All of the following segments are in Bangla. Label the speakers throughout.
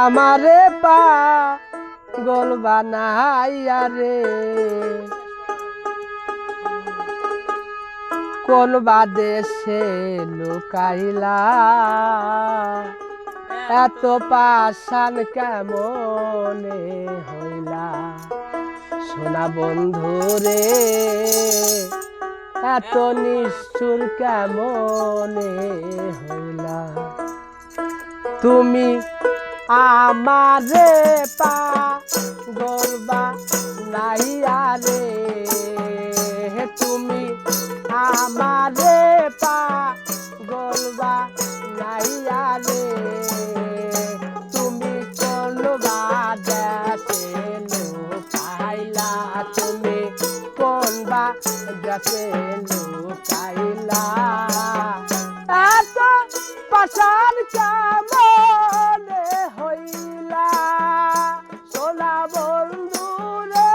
Speaker 1: আমারে পাগল বানাইয়া রে কোন বাদেশে লুকাইলা এত পাষাণ কেমনে হইলা সোনা বন্ধু রে এত নিষ্ঠুর কেমনে হইলা তুমি আমারে পাগল বানাইয়া রে তুমি আমারে পাগল বানাইয়া রে তুমি কোন বাদেশে লুকাইলা তুমি কোন বাদেশে লুকাইলা এত পাষাণ কেমনে হইলা সোনা বন্ধু রে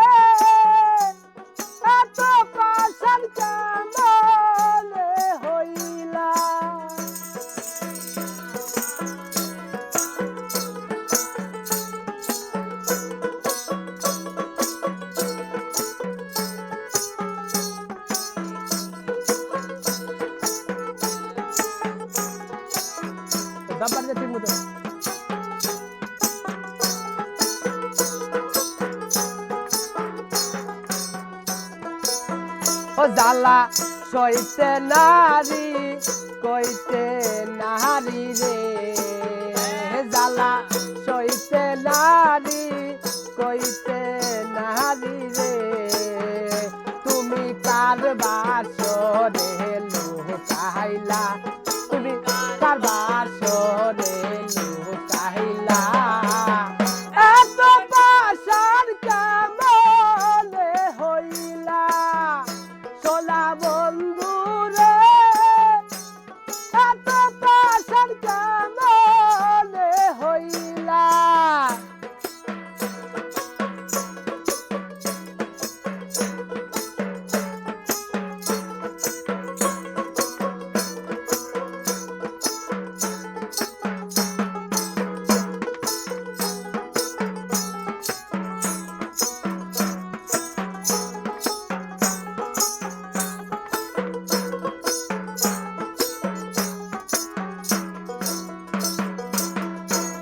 Speaker 1: এত পাষাণ কেমনে হইলা দাবার যে ঠিক মতো ও জ্বালা সইতে নারী কইতে নারী রে জ্বালা সইতে নারী কইতে নারী রে তুমি কার বাসরে লুকাইলা তুমি কার বাসরে লুকাইলা এত পাষাণ কেমনে হইলা সোনা বন্ধু রে এত পাষাণ কেমনে হইলা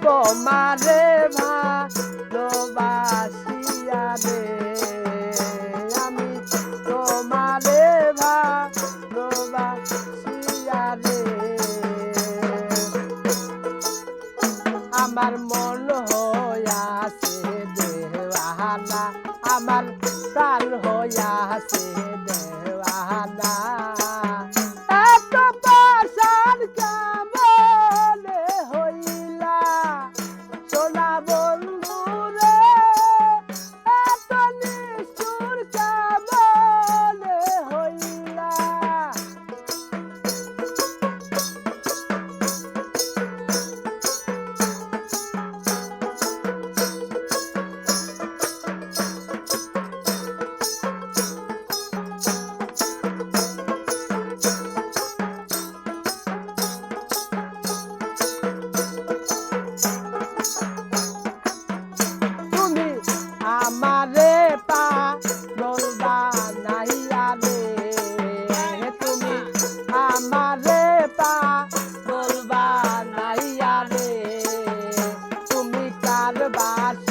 Speaker 1: তোমারে ভালোবাসিয়া রে আমি তোমারে ভালোবাসিয়া রে আমার মন হইয়াছে দেওয়ানা আমার প্রাণ হইয়াছে দেওয়ানা এত পাষাণ কেমনে হইলা সোনা বন্ধু রে এত নিষ্ঠুর কেমনে হইলা আমারে পাগল বানাইয়া রে তুমি আমারে পাগল বানাইয়া রে তুমি কার বাস